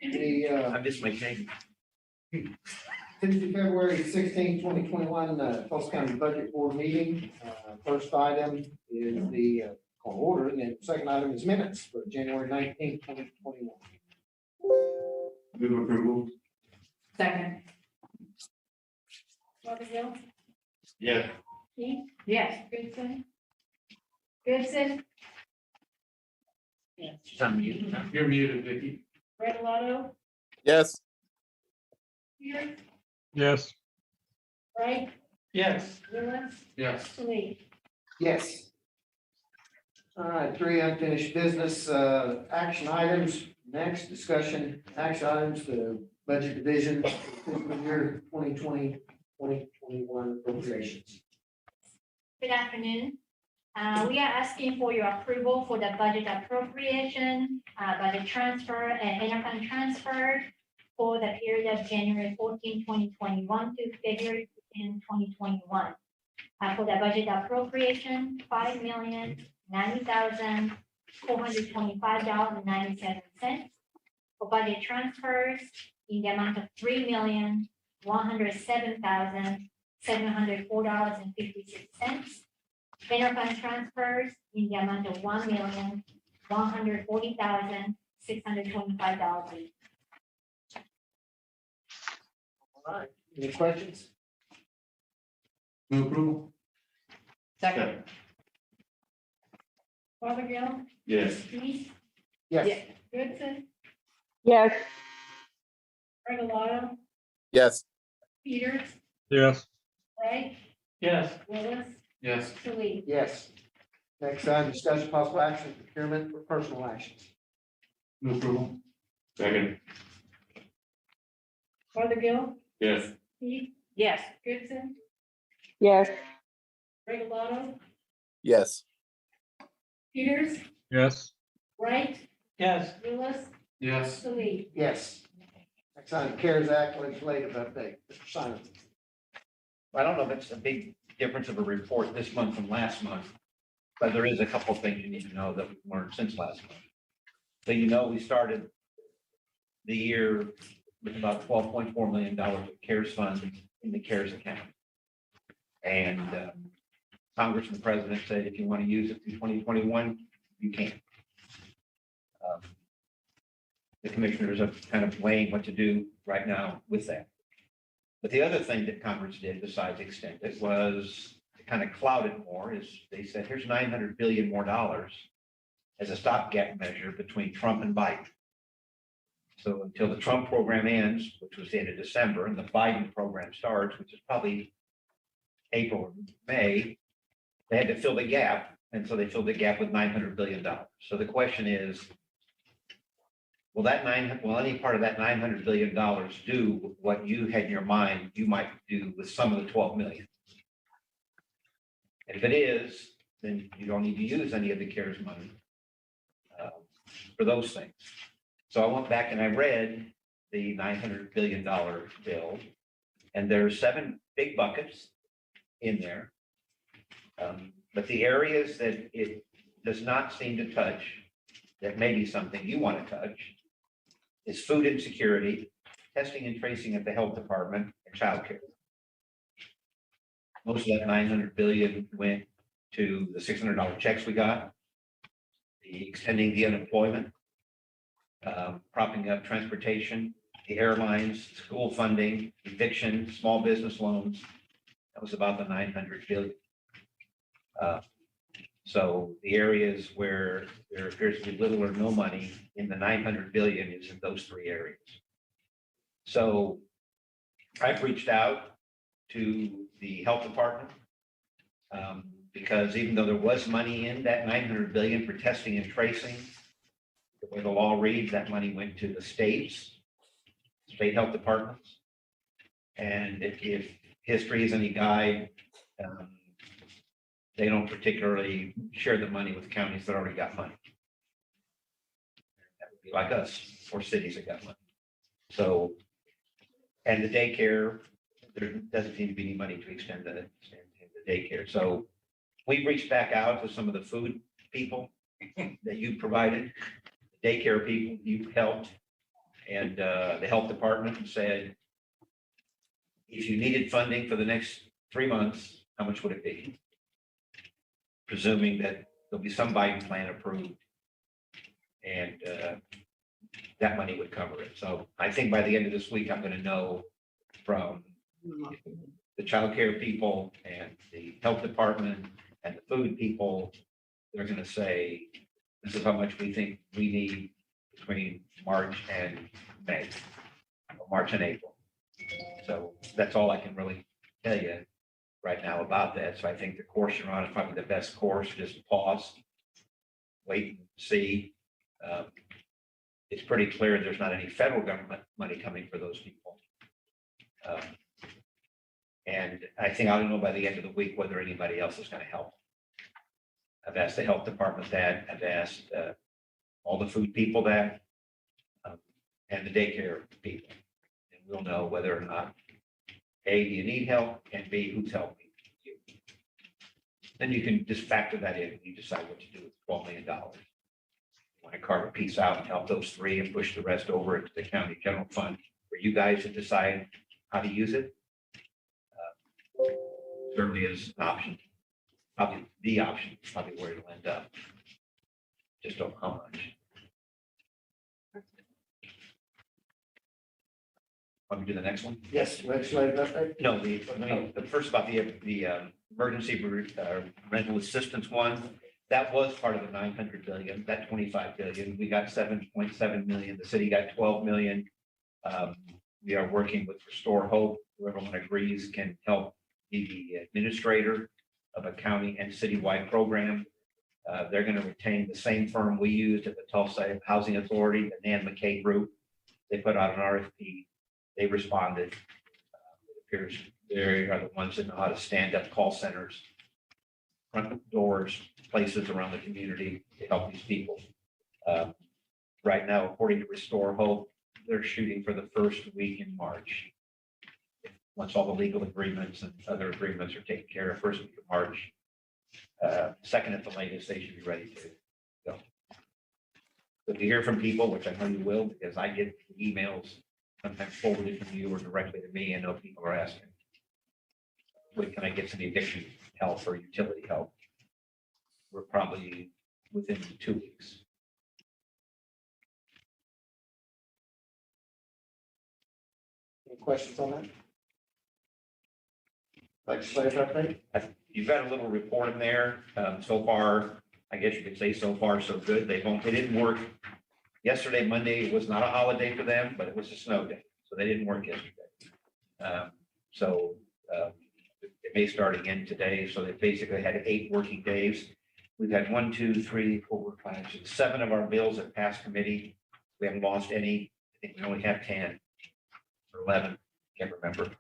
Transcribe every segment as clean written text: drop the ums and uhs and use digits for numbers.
The I miss my cake. Tuesday, February 16, 2021, Tulsa County Budget Board meeting. First item is the call order, and then second item is minutes for January 19, 2021. Move approval. Second. Rutherford, Yes. Keith, Yes. Goodson. Goodson, She's on mute. You're muted, Vicky. Regalado, Yes. Peter, Yes. Wright, Yes. Willis, Yes. Lee. Yes. All right, 3 unfinished business, action items. Next, discussion, action items, the budget division, fiscal year 2020, 2021 appropriations. Good afternoon. We are asking for your approval for the budget appropriation, budget transfer and interfund transfer for the period of January 14, 2021 to February 10, 2021. For the budget appropriation, $5,090,425.97. For budget transfers, in the amount of $3,107,704.56. Interfund transfers in the amount of $1,140,625. All right, any questions? Move approval. Second. Rutherford, Yes. Keith, Yes. Goodson, yes, Regalado, Yes. Peters, Yes. Wright, Yes. Willis, Yes. Lee. Yes. Next item, discussion possible action, procurement for personal actions. Move approval. Second. Rutherford, Yes. Keith, Yes. Goodson, yes, Regalado, Yes. Peters, Yes. Wright, Yes. Willis, Yes. Lee. Yes. Next item, CARES Act legislative update. Mr. Simon. I don't know if it's a big difference of a report this month from last month, but there is a couple of things you need to know that we've learned since last month. So we started the year with about $12.4 million of CARES funds in the CARES account. And Congress and the President said, if you want to use it through 2021, you can. The commissioners are kind of weighing what to do right now with that. But the other thing that Congress did besides extend it was to kind of cloud it more is they said, here's $900 billion more as a stopgap measure between Trump and Biden. So until the Trump program ends, which was the end of December, and the Biden program starts, which is probably April or May, they had to fill the gap. And so they filled the gap with $900 billion. So the question is, will any part of that $900 billion do what you had in your mind you might do with some of the 12 million? And if it is, then you don't need to use any of the CARES money for those things. So I went back and I read the $900 billion bill, and there's 7 big buckets in there. But the areas that it does not seem to touch, that may be something you want to touch, is food insecurity, testing and tracing at the health department, and childcare. Most of that $900 billion went to the $600 checks we got, the extending the unemployment, propping up transportation, the airlines, school funding, eviction, small business loans. That was about the $900 billion. So the areas where there appears to be little or no money in the $900 billion is in those 3 areas. So I've reached out to the health department because even though there was money in that $900 billion for testing and tracing, the way the law reads, that money went to the state health departments. And if history is any guide, they don't particularly share the money with counties that already got money. That would be like us, or cities that got money. So, and the daycare, there doesn't seem to be any money to extend the daycare. So we've reached back out to some of the food people that you provided, the daycare people you've helped, And the health department said, if you needed funding for the next 3 months, how much would it be? Presuming that there'll be some Biden plan approved. And that money would cover it. So I think by the end of this week, I'm going to know from the child care people and the health department and the food people. They're going to say, this is how much we think we need between March and May, or March and April. So that's all I can really tell you right now about that. So I think the course you're on is probably the best course. Just pause, wait and see. It's pretty clear there's not any federal government money coming for those people. And I think I'll know by the end of the week whether anybody else is going to help. I've asked the health department that, I've asked all the food people that, and the daycare people. And we'll know whether or not, A, do you need help, and B, who's helping you. Then you can just factor that in when you decide what to do with $12 million. Want to carve a piece out and help those three and push the rest over into the county general fund for you guys to decide how to use it. Certainly is an option, probably the option, probably where it'll end up. Just don't know how much. Want me to do the next one? Yes, legislative update. No, the first about the emergency rental assistance one. That was part of the 900 billion, that 25 billion. We got 7.7 million. The city got 12 million. We are working with Restore Hope. Whoever one agrees can help be the administrator of a county and citywide program. They're going to retain the same firm we used at the Tulsa Housing Authority, the Nan McKay Group. They put out an RFP. They responded. It appears they are the ones that know how to stand up call centers, front doors, places around the community to help these people. Right now, according to Restore Hope, they're shooting for the first week in March. Once all the legal agreements and other agreements are taken care of, first week of March, second at the latest, they should be ready to go. But to hear from people, which I know you will, because I get emails sometimes forwarded from you or directly to me, I know people are asking, when can I get some eviction help or utility help? We're probably within 2 weeks. Any questions on that? Legislative update. You've got a little report in there. So far, I guess you could say so far, so good. They didn't work. Yesterday, Monday, was not a holiday for them, but it was a snow day. So they didn't work yesterday. It may start again today. So they basically had 8 working days. We've had 1, 2, 3, 4, 5, 6, 7 of our bills have passed committee. We haven't lost any. I think we only have 10 or 11, can't remember.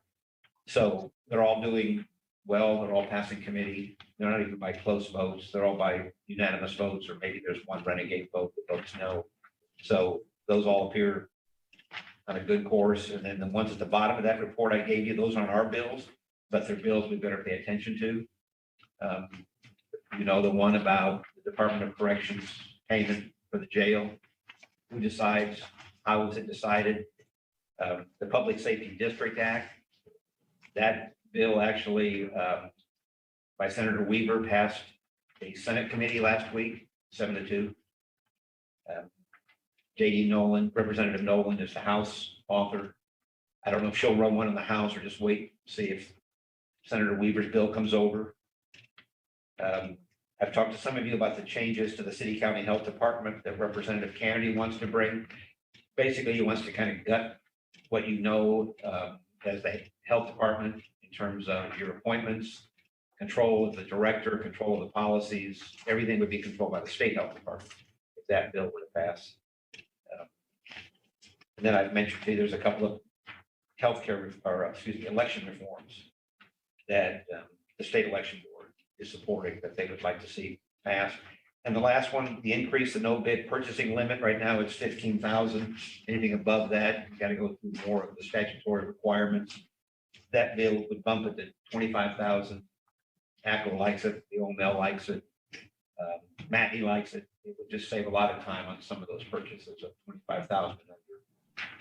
So they're all doing well. They're all passing committee. They're not even by close votes. They're all by unanimous votes, or maybe there's one renegade vote that votes no. So those all appear on a good course. And then the ones at the bottom of that report I gave you, those aren't our bills, but they're bills we better pay attention to. The one about the Department of Corrections payment for the jail. Who decides? How is it decided? The Public Safety District Act. That bill actually, by Senator Weaver, passed a Senate committee last week, 7-2. JD Nolan, Representative Nolan is the House author. I don't know if she'll run one in the House or just wait, see if Senator Weaver's bill comes over. I've talked to some of you about the changes to the city county health department that Representative Kennedy wants to bring. Basically, he wants to kind of gut what you know as the health department in terms of your appointments, control of the director, control of the policies. Everything would be controlled by the state health department if that bill were to pass. And then I've mentioned to you, there's a couple of election reforms that the state election board is supporting that they would like to see passed. And the last one, the increase the no bid purchasing limit. Right now it's 15,000. Anything above that, you got to go through more of the statutory requirements. That bill would bump it to 25,000. ACO likes it. The OML likes it. Matty likes it. It would just save a lot of time on some of those purchases of 25,000 and under.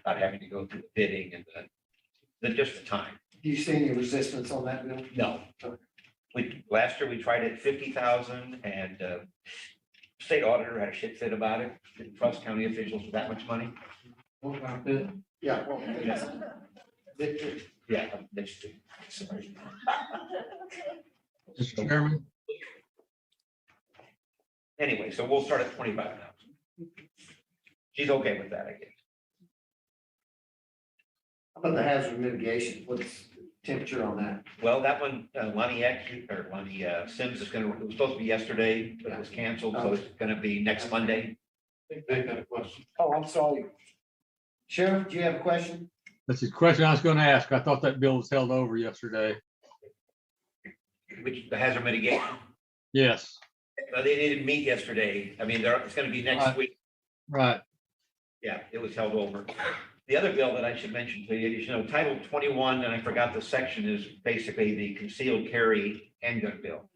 not having to go through the bidding and just the time. Do you see any resistance on that bill? No. Last year we tried it at 50,000 and state auditor had a shit fit about it. Didn't trust county officials with that much money. What about this? Yeah. Well, Victor, Yeah, that's true. Sorry. Mr. Chairman, Anyway, so we'll start at 25,000. She's okay with that, I guess. how about the hazard mitigation? What's the temperature on that? Well, that one, Lonnie Sims is gonna, it was supposed to be yesterday, but it was canceled, so it's gonna be next Monday. I think they got a question. Oh, I'm sorry. Sheriff, do you have a question? that's the question I was going to ask. I thought that bill was held over yesterday. Which, the hazard mitigation, Yes, they didn't meet yesterday. I mean, it's gonna be next Right. week. right. Yeah, it was held over. The other bill that I should mention to you is, Title 21, and I forgot the section, is basically the concealed carry handgun bill.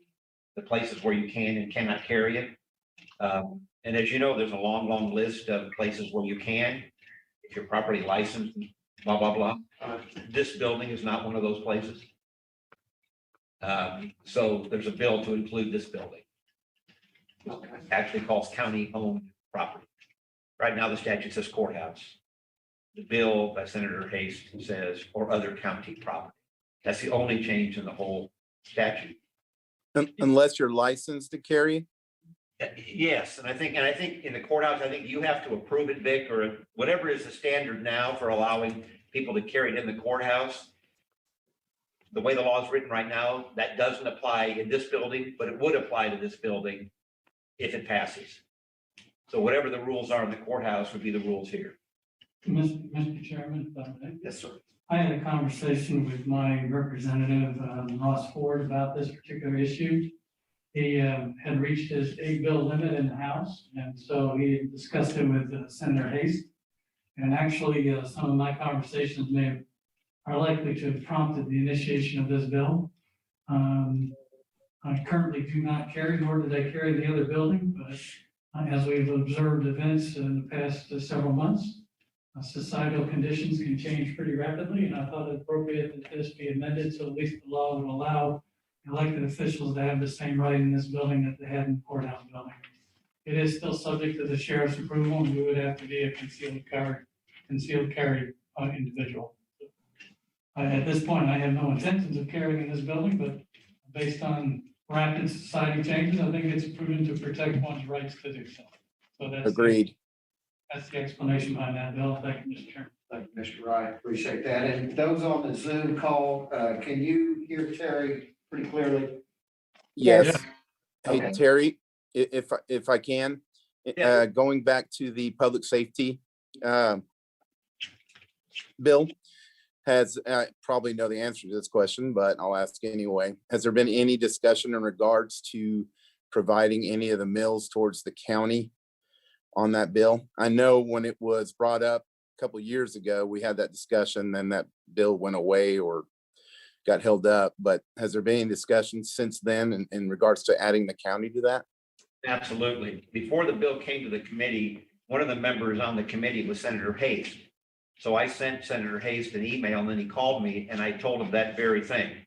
The places where you can and cannot carry it. And as you know, there's a long, long list of places where you can, if you're properly licensed, blah, blah, blah. This building is not one of those places. So there's a bill to include this building. Okay. Actually calls county-owned property. Right now, the statute says courthouse. The bill by Senator Hayes says, or other county property. That's the only change in the whole statute. Unless you're licensed to carry. Yes, and I think in the courthouse, I think you have to approve it, Vic, or whatever is the standard now for allowing people to carry it in the courthouse. The way the law is written right now, that doesn't apply in this building, but it would apply to this building if it passes. So whatever the rules are in the courthouse would be the rules here. Mr. Chairman, if I may. Yes, sir. I had a conversation with my representative, Ross Ford, about this particular issue. He had reached his 8 bill limit in the House, and so he discussed it with Senator Hayes. And actually, some of my conversations are likely to have prompted the initiation of this bill. I currently do not carry, nor did I carry the other building, but as we've observed events in the past several months, societal conditions can change pretty rapidly, and I thought it appropriate that this be amended so at least the law would allow elected officials to have the same right in this building that they had in the courthouse building. It is still subject to the sheriff's approval, and we would have to be a concealed carry individual. At this point, I have no intentions of carrying in this building, but based on rapid society changes, I think it's prudent to protect one's rights to do so. So that's. Agreed. That's the explanation behind that bill. Thank you, Mr. Chairman. Thank you, Mr. Wright. Appreciate that. And those on the Zoom call, can you hear Terry pretty clearly? Yes. Okay. Hey, Terry, if I can, Yeah. going back to the public safety bill, I probably know the answer to this question, but I'll ask anyway. Has there been any discussion in regards to providing any of the mills towards the county on that bill? I know when it was brought up a couple of years ago, we had that discussion, then that bill went away or got held up, but has there been any discussion since then in regards to adding the county to that? Absolutely. Before the bill came to the committee, one of the members on the committee was Senator Hayes. So I sent Senator Hayes an email, and then he called me and I told him that very thing.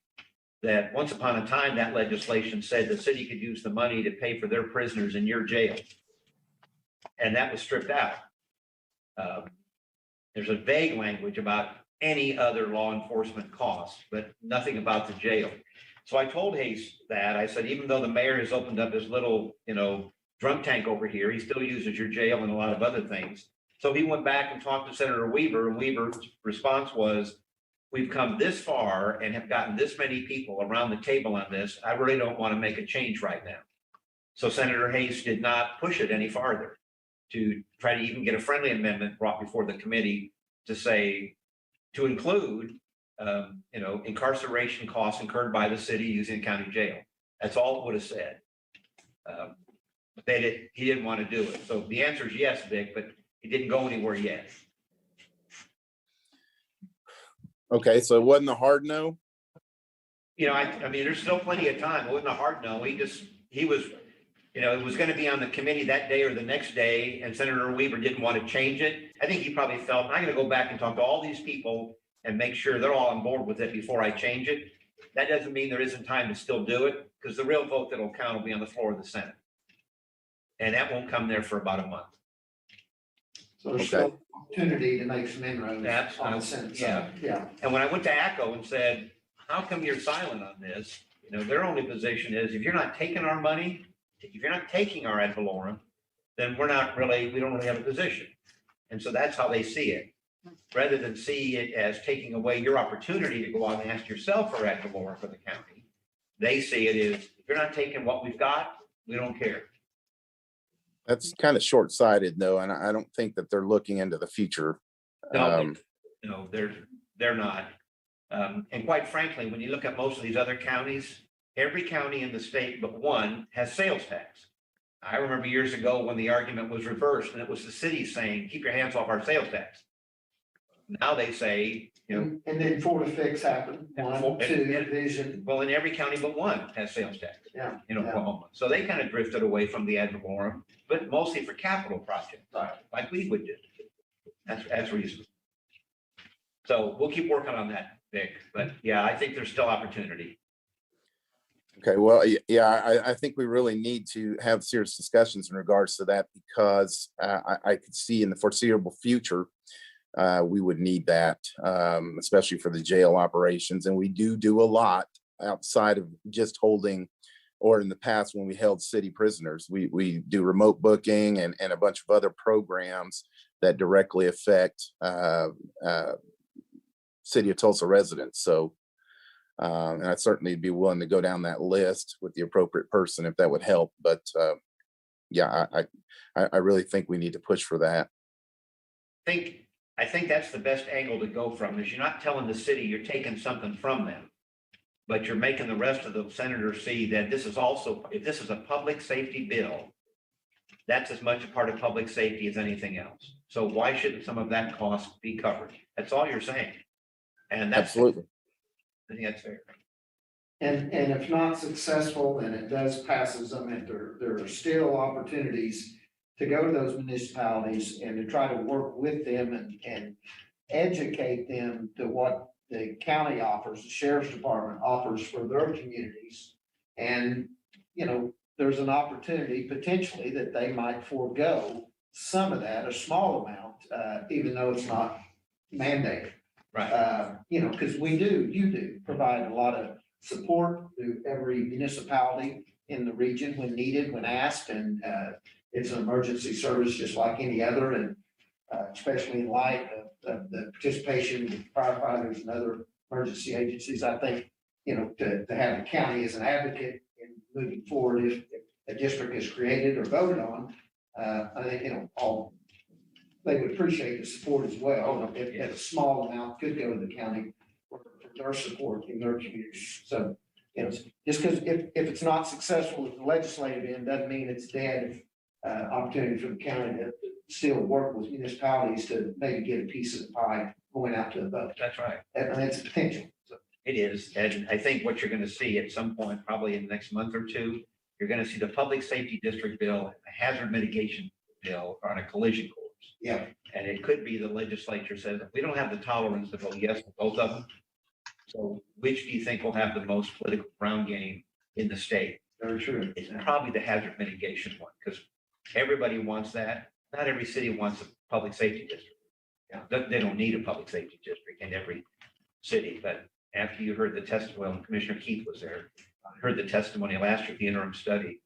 That once upon a time, that legislation said the city could use the money to pay for their prisoners in your jail. And that was stripped out. There's a vague language about any other law enforcement costs, but nothing about the jail. So I told Hayes that, I said, even though the mayor has opened up his little, drunk tank over here, he still uses your jail and a lot of other things. So he went back and talked to Senator Weaver, and Weaver's response was, we've come this far and have gotten this many people around the table on this. I really don't want to make a change right now. So Senator Hayes did not push it any farther to try to even get a friendly amendment brought before the committee to say, to include, incarceration costs incurred by the city using county jail. That's all it would have said. But he didn't want to do it. So the answer is yes, Vic, but he didn't go anywhere yet. Okay, so it wasn't a hard no? I mean, there's still plenty of time. It wasn't a hard no. He was you know, it was going to be on the committee that day or the next day, and Senator Weaver didn't want to change it. I think he probably felt, I'm going to go back and talk to all these people and make sure they're all on board with it before I change it. That doesn't mean there isn't time to still do it, because the real vote that'll count will be on the floor of the Senate. And that won't come there for about a month. So there's still opportunity to make some inroads That's- on the Senate yeah. side. Yeah. And when I went to ACO and said, how come you're silent on this? You know, their only position is, if you're not taking our money, if you're not taking our ad valorem, then we don't really have a position. And so that's how they see it. Rather than see it as taking away your opportunity to go out and ask yourself for ad valorem for the county, they see it as, if you're not taking what we've got, we don't care. That's kind of short-sighted though, and I don't think that they're looking into the future. No, they're not. And quite frankly, when you look at most of these other counties, every county in the state but one has sales tax. I remember years ago when the argument was reversed, and it was the city saying, keep your hands off our sales tax. Now they say, you know, And then 4 to 6 happened, 1, 2, division. well, in every county but one has sales tax Yeah. in Oklahoma. So they kind of drifted away from the ad valorem, but mostly for capital projects, Right. like we would do. That's reasonable. So we'll keep working on that, Vic. But yeah, I think there's still opportunity. Okay, well, yeah, I think we really need to have serious discussions in regards to that, because I could see in the foreseeable future, we would need that, especially for the jail operations. And we do a lot outside of just holding, or in the past when we held city prisoners, we do remote booking and a bunch of other programs that directly affect city of Tulsa residents. So, and I'd certainly be willing to go down that list with the appropriate person if that would help. But yeah, I really think we need to push for that. I think that's the best angle to go from, is you're not telling the city you're taking something from them, but you're making the rest of the senators see that this is also, if this is a public safety bill, that's as much a part of public safety as anything else. So why shouldn't some of that cost be covered? That's all you're saying. And that's, Absolutely. I think that's fair. And if not successful, and it does passes them, and there are still opportunities to go to those municipalities and to try to work with them and educate them to what the county offers, the sheriff's department offers for their communities. And, you know, there's an opportunity potentially that they might forego some of that, a small amount, even though it's not mandated. Right. You know, because you do provide a lot of support to every municipality in the region when needed, when asked, and it's an emergency service just like any other, and especially in light of the participation of firefighters and other emergency agencies. I think, you know, to have the county as an advocate in moving forward, if a district is created or voted on, I think, you know, they would appreciate the support as well. If a small amount could go to the county for their support in their communities. So, you know, just because if it's not successful at the legislative end, doesn't mean it's dead. Opportunity for the county to still work with municipalities to maybe get a piece of the pie going out to the vote. That's right. And it's a potential. So, It is. And I think what you're going to see at some point, probably in the next month or two, you're going to see the public safety district bill, and the hazard mitigation bill on a collision course. yeah, And it could be the legislature says, we don't have the tolerance to vote yes to both of them. So which do you think will have the most political ground game in the state? very true. It's probably the hazard mitigation one, because everybody wants that. Not every city wants a public safety district. Yeah, they don't need a public safety district in every city, but after you heard the testimony, when Commissioner Keith was there, I heard the testimony last year, the interim study,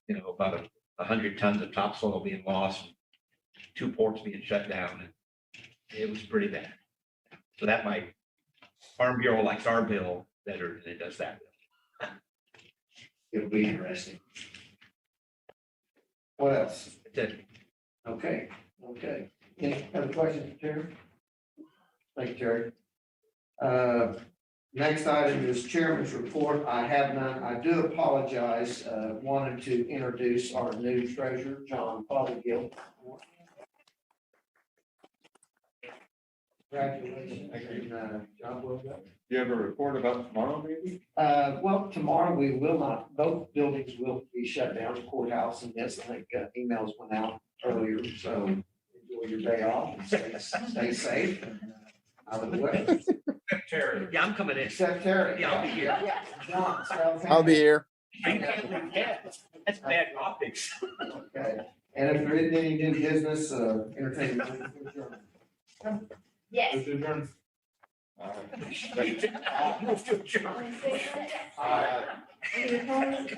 you know, about 100 tons of topsoil being lost, 2 ports being shut down, and it was pretty bad. So that might, Farm Bureau likes our bill better than it does that bill. It'll be interesting. What else? That's it. Okay. Any other questions, Terry? Thank you, Terry. Next item is chairman's report. I have none. I do apologize. Wanted to introduce our new treasurer, John Fothergill. Congratulations, and, job well done. You have a report about tomorrow, maybe? Well, tomorrow we will not, both buildings will be shut down, the courthouse and this, I think emails went out earlier, so enjoy your day off and stay safe. And, out of the way, Terry. Yeah, I'm coming in. except Terry. Yeah, I'll be here. John, South I'll be here. You can't leave that. That's bad optics. Okay, and if there isn't any new business, entertainment. Yes. Mr. Attorney. Move to adjourn. All in favor? Uh, Any opposed?